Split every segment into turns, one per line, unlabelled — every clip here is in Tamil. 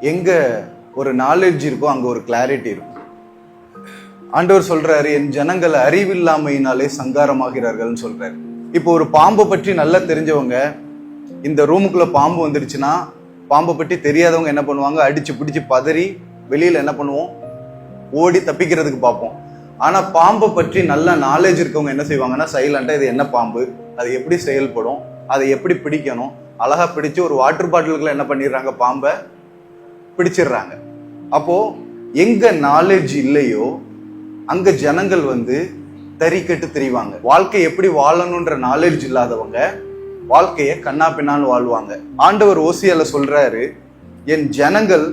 எங்க ஒரு நாலேஜ் இருக்கோ அங்க ஒரு கிளாரிட்டி இருக்கும். ஆண்டவர் சொல்றாரு, என் ஜனங்கள் அறிவில்லாமையினாலே சங்காரமாகிறார்கள்னு சொல்றாரு. இப்போ ஒரு பாம்பை பற்றி நல்லா தெரிஞ்சவங்க, இந்த ரூமுக்குள்ள பாம்பு வந்துருச்சுன்னா பாம்பை பற்றி தெரியாதவங்க என்ன பண்ணுவாங்க, அடிச்சு பிடிச்சு பதறி வெளியில என்ன பண்ணுவோம், ஓடி தப்பிக்கிறதுக்கு பார்ப்போம். ஆனா பாம்பை பற்றி நல்ல நாலேஜ் இருக்கவங்க என்ன செய்வாங்கன்னா, சைலண்டா இது என்ன பாம்பு, அது எப்படி செயல்படும், அதை எப்படி பிடிக்கணும், அழகா பிடிச்சு ஒரு வாட்டர் பாட்டிலுக்குள்ள என்ன பண்ணிடுறாங்க, பாம்பை பிடிச்சிடுறாங்க. அப்போ எங்க நாலேஜ் இல்லையோ அங்க ஜனங்கள் தறிக்கட்டு தெரிவாங்க. வாழ்க்கை எப்படி வாழணும்ன்ற நாலேஜ் இல்லாதவங்க வாழ்க்கைய கண்ணா பின்னான்னு வாழ்வாங்க. ஆண்டவர் ஓசியால சொல்றாரு, என் ஜனங்கள்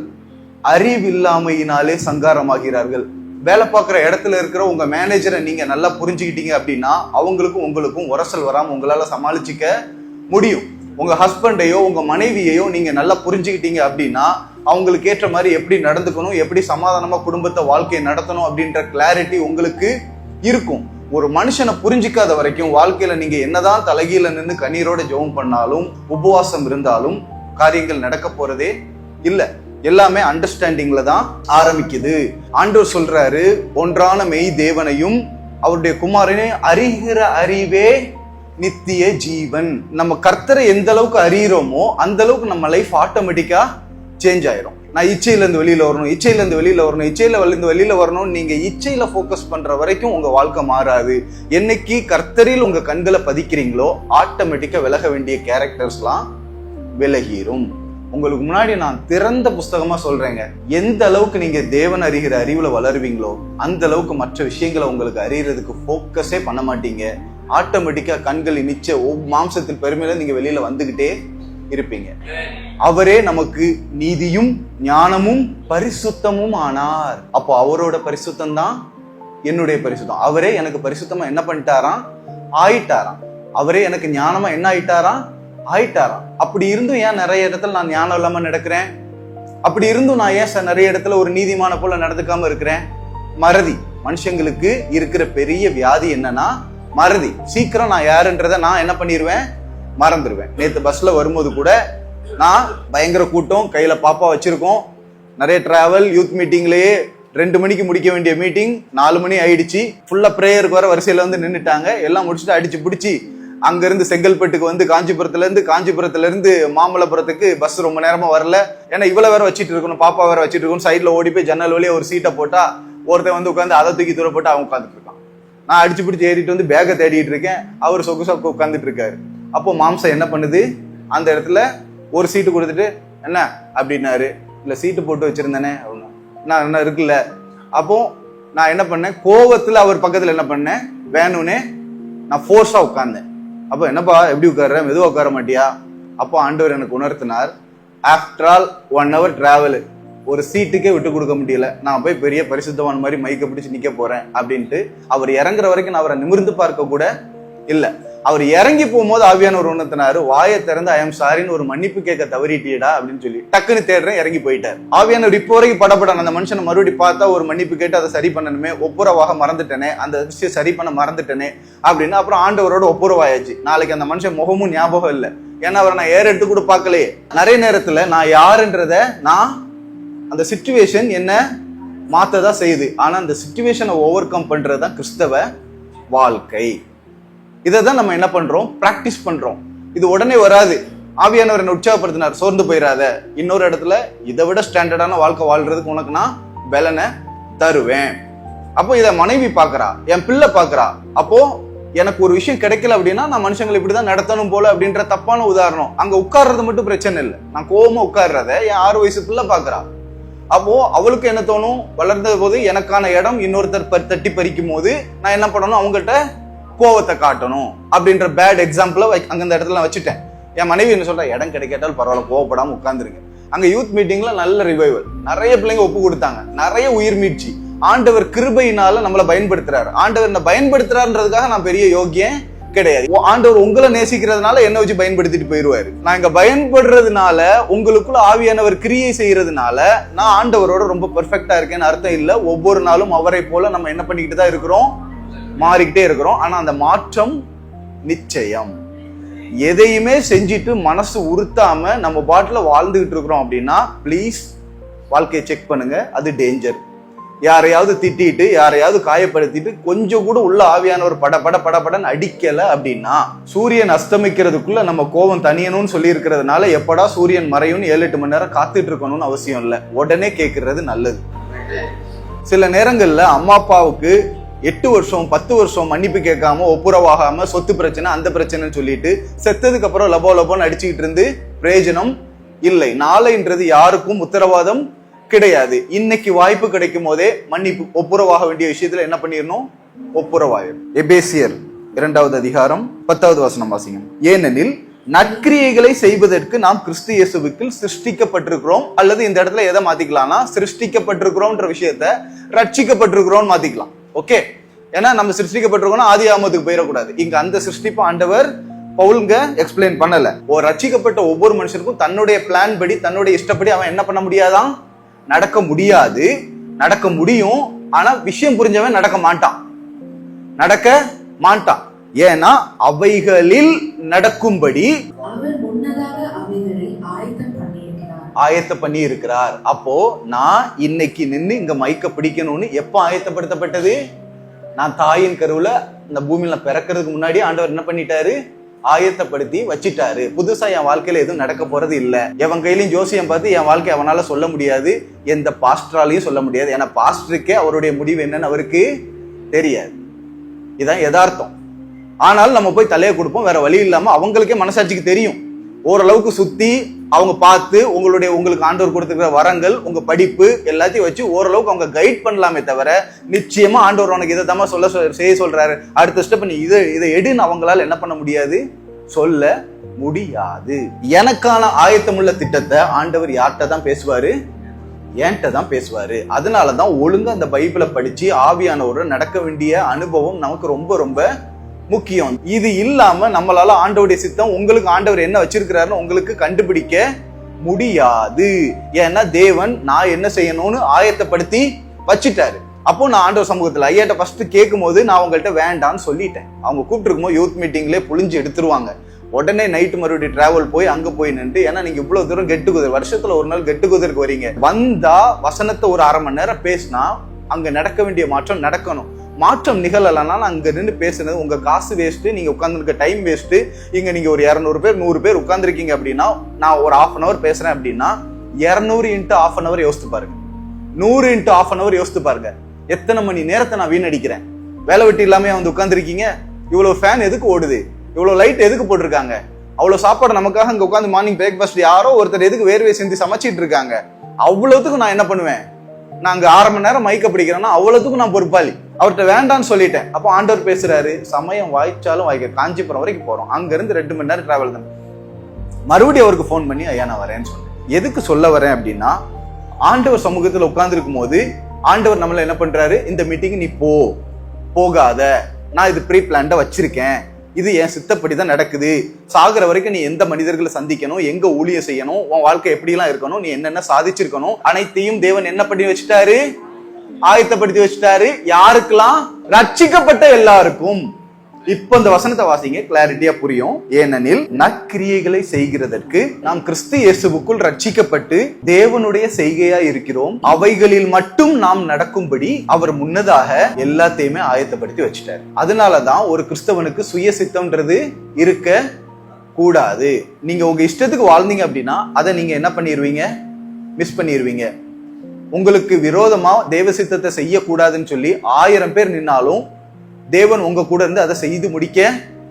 அறிவில்லாமையினாலே சங்காரமாகிறார்கள். வேலை பார்க்குற இடத்துல இருக்கிற உங்க மேனேஜரை நீங்க நல்லா புரிஞ்சுக்கிட்டீங்க அப்படின்னா அவங்களுக்கும் உங்களுக்கும் உரசல் வராம உங்களால சமாளிச்சுக்க முடியும். உங்க ஹஸ்பண்டையோ உங்க மனைவியையோ நீங்க நல்லா புரிஞ்சுக்கிட்டீங்க அப்படின்னா அவங்களுக்கு ஏற்ற மாதிரி எப்படி நடந்துக்கணும், எப்படி சமாதானமா குடும்பத்தை வாழ்க்கையை நடத்தணும் அப்படின்ற கிளாரிட்டி உங்களுக்கு இருக்கும். ஒரு மனுஷனை புரிஞ்சிக்காத வரைக்கும் வாழ்க்கையில நீங்க என்னதான் தலைகீழ நின்று கண்ணீரோட ஜெபம் பண்ணாலும் உபவாசம் இருந்தாலும் காரியங்கள் நடக்க போறதே இல்ல. எல்லாமே அண்டர்ஸ்டாண்டிங்ல தான் ஆரம்பிக்குது. ஆண்டவர் சொல்றாரு, ஒன்றான மெய் தேவனையும் அவருடைய குமாரனையும் அறிகிற அறிவே நித்திய ஜீவன். நம்ம கர்த்தரை எந்த அளவுக்கு அறிகிறோமோ அந்த அளவுக்கு நம்ம லைஃப் ஆட்டோமேட்டிக்கா சேஞ்ச் ஆயிரும். நான் இச்சையில இருந்து வெளியில வரணும், இச்சையில இருந்து வெளியில வரணும், இச்சையில இருந்து வெளியில வரணும். நீங்க இச்சையில போக்கஸ் பண்ற வரைக்கும் உங்க வாழ்க்கை மாறாது. என்னைக்கு கர்த்தரில் உங்க கண்களை பதிக்கிறீங்களோ ஆட்டோமேட்டிக்கா விலக வேண்டிய கேரக்டர்ஸ்லாம் விலகிரும். உங்களுக்கு முன்னாடி நான் திறந்த புஸ்தகமா சொல்றேங்க, எந்த அளவுக்கு நீங்க தேவன் அறிகிற அறிவுல வளருவீங்களோ அந்த அளவுக்கு மற்ற விஷயங்களை உங்களுக்கு அறியறதுக்கு போக்கஸே பண்ண மாட்டீங்க. ஆட்டோமேட்டிக்கா கண்கள் நிச்சய மாம்சத்தின் பெருமையில நீங்க வெளியில வந்துகிட்டே இருப்பீங்க. அவரே நமக்கு நீதியும் ஞானமும் பரிசுத்தமும் ஆனார். அப்போ அவரோட பரிசுத்தம் தான் என்னுடைய பரிசுத்தம். அவரே எனக்கு பரிசுத்தமா என்ன பண்ணிட்டாராம், ஆயிட்டாராம். அவரே எனக்கு ஞானமா என்ன ஆயிட்டாராம், ஆயிட்டாராம். அப்படி இருந்தும் ஏன் நிறைய இடத்துல நான் ஞானம் இல்லாம நடக்கிறேன்? அப்படி இருந்தும் நான் ஏன் நிறைய இடத்துல ஒரு நீதிமான போல நடந்துக்காம இருக்கிறேன்? மறதி. மனுஷங்களுக்கு இருக்கிற பெரிய வியாதி என்னன்னா மறதி. சீக்கிரம் நான் யாருன்றத நான் என்ன பண்ணிடுவேன், மறந்துடுவேன். நேற்று பஸ்ல வரும்போது கூட நான் பயங்கர கூட்டம், கையில பாப்பா வச்சிருக்கோம், நிறைய டிராவல், யூத் மீட்டிங்லயே 2 மணிக்கு முடிக்க வேண்டிய மீட்டிங் 4 மணி ஆயிடுச்சு. ஃபுல்லா பிரேயருக்கு வர வரிசையில நின்னுட்டாங்க. எல்லாம் முடிச்சுட்டு அடிச்சு பிடிச்சி அங்க இருந்து செங்கல்பட்டுக்கு காஞ்சிபுரத்துல இருந்து மாமல்லபுரத்துக்கு பஸ் ரொம்ப நேரமா வரல. ஏன்னா இவ்வளவு வேற வச்சிட்டு இருக்கணும், பாப்பா வேற வச்சிட்டு இருக்கணும். சைட்ல ஓடி போய் ஜன்னல் வழியா ஒரு சீட்டை போட்டா ஒருத்தன் உட்காந்து அதை தூக்கி தூர போட்டு அவன் உட்காந்துட்டு இருக்கான். நான் அடிச்சு பிடிச்சி ஏறிட்டு பேக்கை தேடிட்டு இருக்கேன், அவர் சொக்கு உட்காந்துட்டு இருக்காரு. அப்போ மாம்சம் என்ன பண்ணுது, அந்த இடத்துல ஒரு சீட்டு கொடுத்துட்டு என்ன அப்படின்னாரு, இல்ல சீட்டு போட்டு வச்சிருந்தேனே அப்படின்னா நான் என்ன இருக்குல்ல. அப்போ நான் என்ன பண்ணேன், கோவத்துல அவர் பக்கத்துல என்ன பண்ணேன், வேணும்னே நான் ஃபோர்ஸா உட்கார்ந்தேன். அப்போ என்னப்பா எப்படி உட்கார்ற, மெதுவா உட்கார மாட்டியா? அப்போ ஆண்டவர் எனக்கு உணர்த்தினார், ஆஃப்டர் ஆல் 1 hour டிராவல், ஒரு சீட்டுக்கே விட்டு கொடுக்க முடியல, நான் போய் பெரிய பரிசுத்தவான் மாதிரி மைக்க பிடிச்சு நிக்க போறேன் அப்படின்ட்டு அவர் இறங்குற வரைக்கும் நான் அவரை நிமிர்ந்து பார்க்க கூட இல்ல. அவர் இறங்கி போகும்போது ஆவியானவர் உணர்த்தினாரு, வாயை திறந்து ஐ எம் சாரின்னு ஒரு மன்னிப்பு கேட்க தவறிட்டியடா அப்படின்னு சொல்லி டக்குன்னு தேடுறேன், இறங்கி போயிட்டார். ஆவியானவர் இப்போ வரைக்கும் படப்படான அந்த மனுஷனை மறுபடி பார்த்தா ஒரு மன்னிப்பு கேட்டு அதை சரி பண்ணணுமே, ஒப்புரவாக மறந்துட்டேனே, அந்த விஷயம் சரி பண்ண மறந்துட்டேனே அப்படின்னு. அப்புறம் ஆண்டவரோட ஒப்புரவாயாச்சு. நாளைக்கு அந்த மனுஷன் முகமும் ஞாபகம் இல்லை, ஏன்னா அவரை நான் ஏற எடுத்து கூட பார்க்கலையே. நிறைய நேரத்துல நான் யாருன்றத நான் அந்த சிச்சுவேஷன் என்ன மாத்ததான் செய்யுது. ஆனா அந்த சிச்சுவேஷனை ஓவர் கம் பண்றதுதான் கிறிஸ்தவ வாழ்க்கை. இதை தான் நம்ம என்ன பண்றோம், பிராக்டிஸ் பண்றோம். இது உடனே வராது. ஆவியானவர் என்ன உற்சாகப்படுத்தினார், சோர்ந்து போயிடாத, இன்னொரு இடத்துல இதை விட ஸ்டாண்டர்டான வாழ்க்கை வாழ்றதுக்கு உனக்கு நான் பலனை தருவேன். அப்போ இதை மனைவி பாக்குறா, என் பிள்ளை பாக்குறா. அப்போ எனக்கு ஒரு விஷயம் கிடைக்கல அப்படின்னா நான் மனுஷங்களை இப்படிதான் நடத்தணும் போல அப்படின்ற தப்பான உதாரணம். அங்க உட்கார்றது மட்டும் பிரச்சனை இல்லை, நான் கோவமா உட்கார்றத என் 6 வயசு பிள்ளை பாக்குறா. அப்போ அவளுக்கு என்ன தோணும், வளர்ந்த போது எனக்கான இடம் இன்னொருத்தர் தட்டி பறிக்கும் போது நான் என்ன பண்ணணும், அவங்ககிட்ட கோவத்தை காட்டணும் அப்படின்ற பேட் எக்ஸாம்பிள அங்க அந்த இடத்துல வச்சுட்டேன். என் மனைவி என்ன சொல்ற, இடம் கிடைக்காட்டாலும் பரவாயில்ல கோவப்படாம உட்கார்ந்துருங்க. அங்க யூத் மீட்டிங்ல நல்ல ரிவைவல், நிறைய பிள்ளைங்க ஒப்பு கொடுத்தாங்க, நிறைய உயிர் மீட்சி. ஆண்டவர் கிருபையினால நம்மளை பயன்படுத்துறாரு. ஆண்டவர் என்ன பயன்படுத்துறாருன்றதுக்காக நான் பெரிய யோகியன் கிடையாது. ஆண்டவர் உங்களை நேசிக்கிறதுனால என்ன வச்சு பயன்படுத்திட்டு போயிருவாரு. நான் இங்க பயன்படுறதுனால, உங்களுக்குள்ள ஆவியானவர் கிரியை செய்யறதுனால நான் ஆண்டவரோட ரொம்ப பெர்ஃபெக்டா இருக்கேன்னு அர்த்தம் இல்ல. ஒவ்வொரு நாளும் அவரை போல நம்ம என்ன பண்ணிக்கிட்டு தான் இருக்கிறோம், மாறிக்கிட்டே இருக்கிறோம். ஆனா அந்த மாற்றம் நிச்சயம். எதையுமே செஞ்சுட்டு மனசு உறுத்தாம நம்ம பாட்டுல வாழ்ந்துகிட்டு இருக்கிறோம் அப்படின்னா ப்ளீஸ் வாழ்க்கையை செக் பண்ணுங்க, அது டேஞ்சர். யாரையாவது திட்டிட்டு யாரையாவது காயப்படுத்திட்டு கொஞ்சம் கூட உள்ள ஆவியானவர் படன்னு அடிக்கல அப்படின்னா, சூரியன் அஸ்தமிக்கிறதுக்குள்ள நம்ம கோபம் தனியணும்னு சொல்லி இருக்கிறதுனால எப்படா சூரியன் மறையும் 7-8 மணி நேரம் காத்துட்டு இருக்கணும்னு அவசியம் இல்லை. உடனே கேட்கறது நல்லது. சில நேரங்கள்ல அம்மா அப்பாவுக்கு 8 வருஷம் 10 வருஷம் மன்னிப்பு கேட்காம, ஒப்புரவாகாம, சொத்து பிரச்சனை அந்த பிரச்சனைன்னு சொல்லிட்டு செத்ததுக்கு அப்புறம் லபோன்னு அடிச்சுக்கிட்டு இருந்து பிரயோஜனம் இல்லை. நாளைன்றது யாருக்கும் உத்தரவாதம் கிடையாது. இன்னைக்கு வாய்ப்பு கிடைக்கும் போதே மன்னிப்பு, ஒப்புரவாக வேண்டிய விஷயத்துல என்ன பண்ணிடணும், ஒப்புரவாயிரும். எபேசியர் 2வது அதிகாரம் 10வது வசனம் வாசிங்க. ஏனெனில் நற்கிரியைகளை செய்வதற்கு நாம் கிறிஸ்து இயேசுவுக்குள் சிருஷ்டிக்கப்பட்டிருக்கிறோம். அல்லது இந்த இடத்துல எதை மாத்திக்கலாம்னா, சிருஷ்டிக்கப்பட்டிருக்கிறோம்ன்ற விஷயத்த ரட்சிக்கப்பட்டிருக்கிறோம் மாத்திக்கலாம். ஓகே, ஏன்னா நம்ம சிருஷ்டிக்கப்பட்டிருக்கோம்னா ஆதி ஆமத்துக்கு போயிடக்கூடாது. இங்க அந்த சிருஷ்டிப்பு ஆண்டவர் பவுலுங்க எக்ஸ்பிளைன் பண்ணல. ஒரு ரட்சிக்கப்பட்ட ஒவ்வொரு மனுஷனுக்கும் தன்னுடைய பிளான் படி, தன்னுடைய இஷ்டப்படி அவன் என்ன பண்ண முடியாதான், நடக்க முடியாது. நடக்க முடியும், ஆனா விஷயம் புரிஞ்சவன் நடக்க மாட்டான். ஏன்னா அவைகளில் நடக்கும்படி ஆயத்த பண்ணி இருக்கிறார். அப்போ நான் இன்னைக்கு நின்று இங்க மைக்க பிடிக்கணும்னு எப்ப ஆயத்தப்படுத்தப்பட்டது, நான் தாயின் கருவுல இந்த பூமியில பிறக்கிறதுக்கு முன்னாடி ஆண்டவர் என்ன பண்ணிட்டாரு, ஆயத்தப்படுத்தி வச்சிட்டாரு. புதுசா என் வாழ்க்கையில எதுவும் நடக்க போறது இல்ல. எவன் கையிலையும் ஜோசியம் பார்த்து என் வாழ்க்கை அவனால சொல்ல முடியாது, எந்த பாஸ்டராலையும் சொல்ல முடியாது. ஏன்னா பாஸ்டருக்கே அவருடைய முடிவு என்னன்னு அவருக்கு தெரியாது. இதான் யதார்த்தம். ஆனால் நம்ம போய் தலையை கொடுப்போம், வேற வழி இல்லாம. அவங்களுக்கே மனசாட்சிக்கு தெரியும். ஓரளவுக்கு சுத்தி அவங்க பார்த்து உங்களுக்கு ஆண்டவர் கொடுத்துருக்கிற வரங்கள், உங்க படிப்பு எல்லாத்தையும் வச்சு ஓரளவுக்கு அவங்க கைட் பண்ணலாமே தவிர, நிச்சயமா ஆண்டவர் உனக்கு இதை தான் செய்ய சொல்றாரு, அடுத்த ஸ்டெப் நீ இதை எடுன்னு அவங்களால என்ன பண்ண முடியாது, சொல்ல முடியாது. எனக்கான ஆயத்தமுள்ள திட்டத்தை ஆண்டவர் யார்கிட்ட தான் பேசுவாரு, என்கிட்ட தான் பேசுவாரு. அதனாலதான் ஒழுங்கா அந்த பைபிளை படிச்சு ஆவியானவரோட நடக்க வேண்டிய அனுபவம் நமக்கு ரொம்ப ரொம்ப முக்கியம். இது இல்லாம நம்மளால ஆண்டவருடைய சித்தம், உங்களுக்கு ஆண்டவர் என்ன வச்சிருக்கிறாருன்னு உங்களுக்கு கண்டுபிடிக்க முடியாது. ஏன்னா தேவன் நான் என்ன செய்யணும்னு ஆயத்தப்படுத்தி வச்சுட்டாரு. அப்போ நான் ஆண்டவர் சமூகத்துல ஐயாட்ட ஃபர்ஸ்ட் கேட்கும் போது நான் உங்கள்கிட்ட வேண்டான்னு சொல்லிட்டேன். அவங்க கூப்பிட்டு இருக்கும்போது யூத் மீட்டிங்லேயே புளிஞ்சு எடுத்துருவாங்க. உடனே நைட்டு மறுபடியும் டிராவல் போய் அங்க போய் நின்று, ஏன்னா நீங்க இவ்வளவு தூரம் கெட்டு குதிர், வருஷத்துல ஒரு நாள் கெட்டு குதிருக்கு வரீங்க, வந்தா வசனத்தை ஒரு அரை மணி நேரம் பேசினா அங்க நடக்க வேண்டிய மாற்றம் நடக்கணும். மாற்றம் நிகழலைன்னா அங்க நின்று பேசுனது உங்க காசு வேஸ்ட், நீங்க உட்கார்ந்துருக்க டைம் வேஸ்ட். இங்க நீங்க ஒரு 200 பேர் 100 பேர் உட்கார்ந்துருக்கீங்க அப்படின்னா, நான் ஒரு 1/2 hour பேசுறேன் அப்படின்னா 200 × 1/2 hour யோசித்து பாருங்க, 100 × 1/2 hour யோசித்து பாருங்க. எத்தனை மணி நேரத்தை நான் வீணடிக்கிறேன். வேலை வெட்டி இல்லாம வந்து உட்கார்ந்துருக்கீங்க. இவ்வளவு ஃபேன் எதுக்கு ஓடுது, இவ்வளவு லைட் எதுக்கு போட்டிருக்காங்க, அவ்வளவு சாப்பாடு நமக்காக அங்க உட்காந்து மார்னிங் பிரேக்ஃபாஸ்ட் யாரோ ஒருத்தர் எதுக்கு வேர்வை செஞ்சு சமைச்சிட்டு இருக்காங்க. அவ்வளவுத்துக்கு நான் என்ன பண்ணுவேன், நான் அங்க 1/2 மணி நேரம் மைக்க பிடிக்கிறேன்னா அவ்வளவுத்துக்கும் நான் பொறுப்பாளி. அவர்கிட்ட வேண்டான்னு சொல்லிட்டேன். அப்போ ஆண்டவர் பேசுறாரு, சமயம் வாய்ச்சாலும் வாய்க்க, காஞ்சிபுரம் வரைக்கும் போறோம், அங்க இருந்து 2 மணி நேரம் டிராவல் தான். மறுபடியும் அவருக்கு போன் பண்ணி ஐயா நான் வரேன்னு சொன்னேன். எதுக்கு சொல்ல வரேன் அப்படின்னா, ஆண்டவர் சமூகத்துல உட்கார்ந்து இருக்கும் போது ஆண்டவர் நம்மள என்ன பண்றாரு, இந்த மீட்டிங் நீ போகாத, நான் இது ப்ரீ பிளான்டா வச்சிருக்கேன், இது என் சித்தப்படி தான் நடக்குது. சாகுற வரைக்கும் நீ எந்த மனிதர்களை சந்திக்கணும், எங்க ஊழியம் செய்யணும், உன் வாழ்க்கை எப்படி எல்லாம் இருக்கணும், நீ என்னென்ன சாதிச்சிருக்கணும், அனைத்தையும் தேவன் என்ன பண்ணி வச்சுட்டாரு, ஆயத்தப்படுத்தி வச்சுட்டாரு. யாருக்கெல்லாம், ரட்சிக்கப்பட்ட எல்லாருக்கும். இப்ப இந்த வசனத்தை வாசிங்க, கிளாரிட்டியா புரியும். ஏனெனில் நற்கிரியைகளை செய்கிறதற்கு நாம் கிறிஸ்து இயேசுவுக்குள் ரட்சிக்கப்பட்டு தேவனுடைய செய்கையா இருக்கிறோம். அவைகளில் மட்டும் நாம் நடக்கும்படி அவர் முன்னதாக எல்லாத்தையுமே ஆயத்தப்படுத்தி வச்சுட்டாரு. அதனாலதான் ஒரு கிறிஸ்தவனுக்கு சுய சித்தம்ன்றது இருக்க கூடாது. நீங்க உங்க இஷ்டத்துக்கு வாழ்ந்தீங்க அப்படின்னா அதை நீங்க என்ன பண்ணிடுவீங்க, மிஸ் பண்ணிடுவீங்க. உங்களுக்கு விரோதமா தேவ சித்தத்தை செய்யக்கூடாதுன்னு சொல்லி 1000 பேர் நின்னாலும் தேவன் உங்க கூட இருந்து அதை செய்து முடிக்க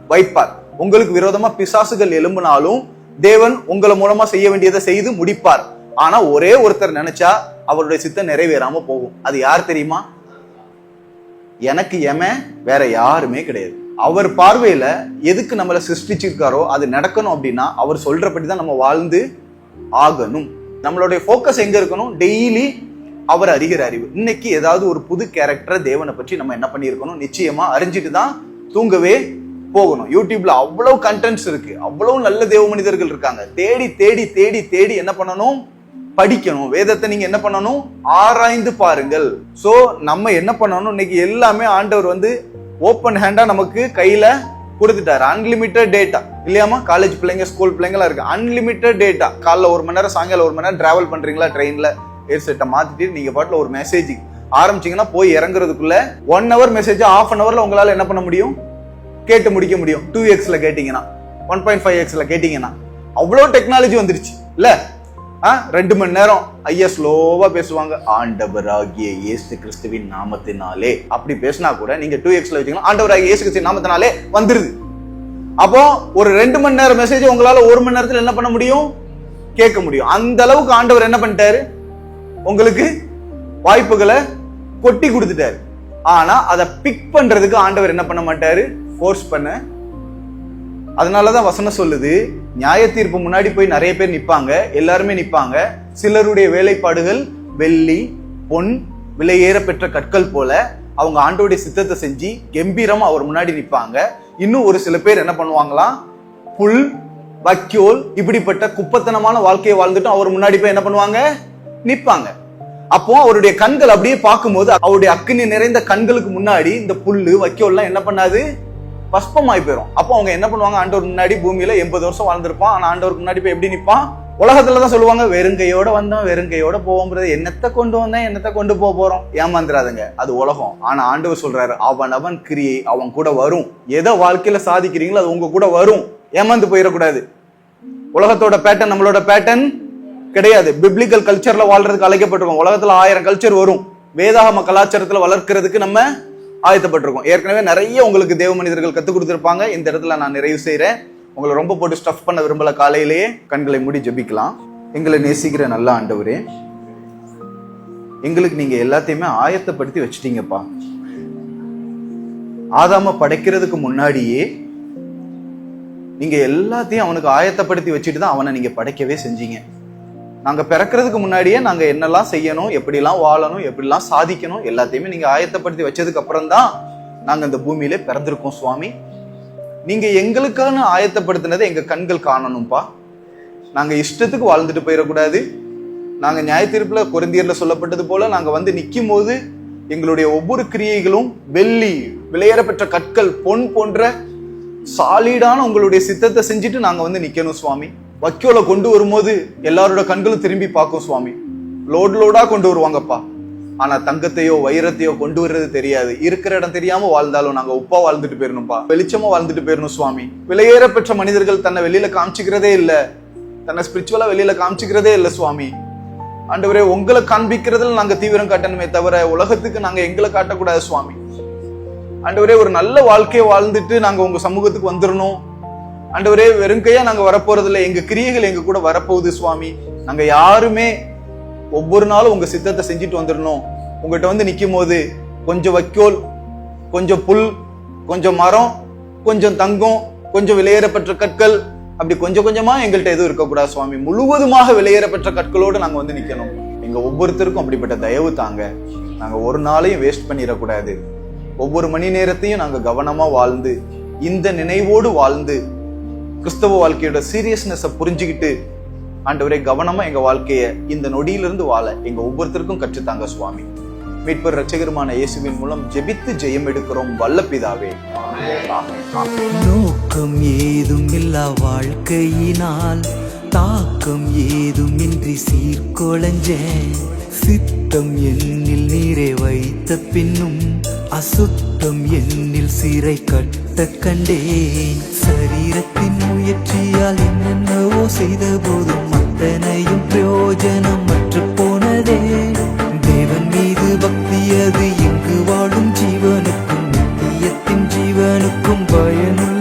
வைப்பார். உங்களுக்கு விரோதமா பிசாசுகள் எழும்பினாலும் தேவன் உங்களை மூலமா செய்ய வேண்டியதை செய்து முடிப்பார். ஆனா ஒரே ஒருத்தர் நினைச்சா அவருடைய சித்தம் நிறைவேறாம போகும். அது யார் தெரியுமா? எனக்கு வேற யாருமே கிடையாது. அவர் பார்வையில எதுக்கு நம்மளை சிருஷ்டிச்சிருக்காரோ அது நடக்கணும் அப்படின்னா அவர் சொல்றபடிதான் நம்ம வாழ்ந்து ஆகணும். நம்மளுடைய போக்கஸ் எங்க இருக்கணும், டெய்லி அவர் அறிகிற அறிவு. இன்னைக்கு ஏதாவது ஒரு புது கேரக்டர் தேவனை பற்றி நம்ம என்ன பண்ணிருக்கணும், நிச்சயமா அறிஞ்சிட்டு தான் தூங்கவே போகணும். யூடியூப்ல அவ்வளவு கண்டென்ட்ஸ் இருக்கு, அவ்வளவு நல்ல தேவ மனிதர்கள் இருக்காங்க. தேடி தேடி தேடி தேடி என்ன பண்ணணும், படிக்கணும். வேதத்தை நீங்க என்ன பண்ணணும், ஆராய்ந்து பாருங்கள். சோ நம்ம என்ன பண்ணணும், இன்னைக்கு எல்லாமே ஆண்டவர் ஓப்பன் ஹேண்டா நமக்கு கையில கொடுத்துட்டாரு. அன்லிமிட்டட் டேட்டா இல்லையாமா? காலேஜ் பிள்ளைங்க, ஸ்கூல் பிள்ளைங்களா இருக்கு, அன்லிமிட்டட் டேட்டா. காலைல 1 மணி நேரம், சாயங்காலம் 1 மணி நேரம் டிராவல் பண்றீங்களா ட்ரெயின்ல, ஹெட்செட்டை மாத்திட்டு நீங்க பாட்டுல ஒரு மெசேஜ் ஆரம்பிச்சீங்கன்னா போய் இறங்குறதுக்குள்ள 1 hour மெசேஜ் ½ an hourல உங்களால என்ன பண்ண முடியும்? கேட்டு முடிக்க முடியும். 2x கேட்டீங்கன்னா 1.5x கேட்டீங்கன்னா அவ்வளவு டெக்னாலஜி வந்துருச்சு இல்ல. 2 மணி நேரம் ஐயா ஸ்லோவா பேசுவாங்க, ஆண்டவராகிய இயேசு கிறிஸ்துவின் நாமத்தினாலே. அப்படி பேசினா கூட நீங்க 2x வச்சீங்கன்னா ஆண்டவராகிய இயேசு கிறிஸ்துவின் நாமத்தினாலே வந்துருது. அப்போ ஒரு 2 மணி நேரம் மெசேஜ் உங்களால 1 மணி நேரத்துல என்ன பண்ண முடியும்? கேட்க முடியும். அந்த அளவுக்கு ஆண்டவர் என்ன பண்ணிட்டாரு? உங்களுக்கு வாய்ப்புகளை கொட்டி கொடுத்துட்டாரு. ஆனா அதை பிக் பண்றதுக்கு ஆண்டவர் என்ன பண்ண மாட்டாரு? ஃபோர்ஸ் பண்ண. அதனாலதான் வசனம் சொல்லுது, நியாய தீர்ப்பு முன்னாடி போய் நிறைய பேர் நிப்பாங்க, எல்லாருமே நிப்பாங்க. சிலருடைய வேலைப்பாடுகள் வெள்ளி பொன் விலையேற பெற்ற கற்கள் போல அவங்க ஆண்டவருடைய சித்தத்தை செஞ்சு கம்பீரமா அவர் முன்னாடி நிப்பாங்க. இன்னும் ஒரு சில பேர் என்ன பண்ணுவாங்களாம்? புல் வக்கியோல் இப்படிப்பட்ட குப்பத்தனமான வாழ்க்கையை வாழ்ந்துட்டு அவர் முன்னாடி போய் என்ன பண்ணுவாங்க? நிப்பாங்க. அப்போ அவருடைய கண்கள் அப்படியே பார்க்கும்போது அவருடைய அக்கினி நிறைந்த கண்களுக்கு முன்னாடி இந்த புல்லு வக்கியோல்லாம் என்ன பண்ணாது? பஸ்பமாய் போயிடும். அப்போ அவங்க என்ன பண்ணுவாங்க? ஆண்டவர் முன்னாடி பூமியில 80 வருஷம் வாழ்ந்திருப்பான். ஆனா ஆண்டவருக்கு முன்னாடி போய் எப்படி நிப்பான்? உலகத்துலதான் சொல்லுவாங்க, வெறுங்கையோட வந்தோம் வெறுங்கையோட போவோம், என்னத்தை கொண்டு வந்தேன் என்னத்தை கொண்டு போறோம். ஏமாந்துராதுங்க, அது உலகம். ஆனா ஆண்டவர் சொல்றாரு, அவன் கிரியை அவன் கூட வரும். எதை வாழ்க்கையில சாதிக்கிறீங்களோ அது உங்க கூட வரும். ஏமாந்து போயிடக்கூடாது. உலகத்தோட பேட்டர்ன் நம்மளோட பேட்டர்ன் கிடையாது. பிப்ளிக்கல் கல்ச்சர்ல வாழ்றதுக்கு அழைக்கப்பட்டிருக்கோம். உலகத்துல 1000 கல்ச்சர் வரும். வேதாகம கலாச்சாரத்துல வளர்க்கறதுக்கு நம்ம ஆயத்தப்பட்டிருக்கோம். ஏற்கனவே நிறைய உங்களுக்கு தேவ மனிதர்கள் கத்துக் கொடுத்திருப்பாங்க. இந்த இடத்துல நான் நிறைவு செய்யறேன். உங்களை ரொம்ப போட்டு ஸ்டஃப் பண்ண விரும்பல. காலையிலேயே கண்களை மூடி ஜெபிக்கலாம். எங்களை நேசிக்கிற நல்ல ஆண்டவரே, எங்களுக்கு நீங்க எல்லாத்தையுமே ஆயத்தப்படுத்தி வச்சிட்டீங்கப்பா. ஆதாம படைக்கிறதுக்கு முன்னாடியே நீங்க எல்லாத்தையும் அவனுக்கு ஆயத்தப்படுத்தி வச்சுட்டு தான் அவனை நீங்க படைக்கவே செஞ்சீங்க. நாங்க பிறக்கிறதுக்கு முன்னாடியே நாங்க என்னெல்லாம் செய்யணும், எப்படிலாம் வாழணும், எப்படிலாம் சாதிக்கணும் எல்லாத்தையுமே நீங்க ஆயத்தப்படுத்தி வச்சதுக்கு அப்புறம் தான் நாங்க இந்த பூமியில பிறந்திருக்கோம் சுவாமி. நீங்க எங்களுக்கான ஆயத்தப்படுத்தினதை எங்க கண்கள் காணணும்பா. நாங்க இஷ்டத்துக்கு வாழ்ந்துட்டு போயிடக்கூடாது. நாங்க நியாய தீர்ப்புல கொரிந்தியர்ல சொல்லப்பட்டது போல நாங்க வந்து நிக்கும் போது எங்களுடைய ஒவ்வொரு கிரியைகளும் வெள்ளி விலையேற பெற்ற கற்கள் பொன் போன்ற சாலிடான உங்களுடைய சித்தத்தை செஞ்சுட்டு நாங்க வந்து நிக்கணும் சுவாமி. வக்கியோல கொண்டு வரும்போது எல்லாரோட கண்களும் திரும்பி பார்க்கும் சுவாமி. லோடா கொண்டு வருவாங்கப்பா. ஆனா தங்கத்தையோ வைரத்தையோ கொண்டு வர்றது தெரியாது. இருக்கிற இடம் தெரியாம வாழ்ந்தாலும் நாங்க உப்பா வாழ்ந்துட்டு போயிடணும்பா, வெளிச்சமா வாழ்ந்துட்டு போயிடணும் சுவாமி. விலையேற பெற்ற மனிதர்கள் தன்னை வெளியில காமிச்சுக்கிறதே இல்ல, தன்னை ஸ்பிரிச்சுவலா வெளியில காமிச்சுக்கிறதே இல்ல சுவாமி. ஆண்டவரே, உங்களை காண்பிக்கிறதுல நாங்க தீவிரம் காட்டணுமே தவிர உலகத்துக்கு நாங்க எங்களை காட்டக்கூடாது சுவாமி. ஆண்டவரே, ஒரு நல்ல வாழ்க்கையை வாழ்ந்துட்டு நாங்க உங்க சமூகத்துக்கு வந்துடணும். ஆண்டவரே, வெறுங்கையா நாங்க வரப்போறது இல்லை. எங்க கிரியைகள் எங்க கூட வரப்போகுது சுவாமி. நாங்க யாருமே ஒவ்வொரு நாளும் உங்க சித்தத்தை செஞ்சுட்டு வந்துடணும். உங்ககிட்ட வந்து நிக்கும் போது கொஞ்சம் வைக்கோல், கொஞ்சம் புல், கொஞ்சம் மரம், கொஞ்சம் தங்கம், கொஞ்சம் விலையேறப்பெற்ற கற்கள், அப்படி கொஞ்சம் கொஞ்சமா எங்கள்கிட்ட எதுவும் இருக்கக்கூடாது சுவாமி. முழுவதுமாக விலையேறப்பெற்ற கற்களோடு நாங்க வந்து நிக்கணும். எங்க ஒவ்வொருத்தருக்கும் அப்படிப்பட்ட தயவு தாங்க. நாங்க ஒரு நாளையும் வேஸ்ட் பண்ணிடக்கூடாது. ஒவ்வொரு மணி நேரத்தையும் நாங்க கவனமா வாழ்ந்து இந்த நினைவோடு வாழ்ந்து கிறிஸ்தவ வாழ்க்கையோட சீரியஸ்னஸை புரிஞ்சுக்கிட்டு ஆண்டவரே கவனமா எங்க வாழ்க்கைய இந்த நொடியிலிருந்து வாழ எங்க ஒவ்வொருத்தருக்கும் கற்றுத்தாங்க சுவாமி. மீட்பர் இரட்சகருமான இயேசுவின் மூலம் ஜெபித்து ஜெயம் எடுக்கிறோம் வல்ல பிதாவே.
நோக்கம் ஏதும் இல்லா வாழ்க்கையினால் தாக்கம் ஏதும் இன்றி சீர்குலைஞ்சேன். சித்தம் என்னில் நீரை வைத்த பின்னும் அசுத்தம் என்னில் சிறை கட்ட கண்டேன். சரீரத்தின் முயற்சியால் என்னென்னவோ செய்த போதும் அத்தனையும் பிரயோஜனம் மற்ற போனதே. தேவன் மீது பக்தி அது இங்கு வாழும் ஜீவனுக்கும் நித்தியத்தின் ஜீவனுக்கும் பயனுள்ள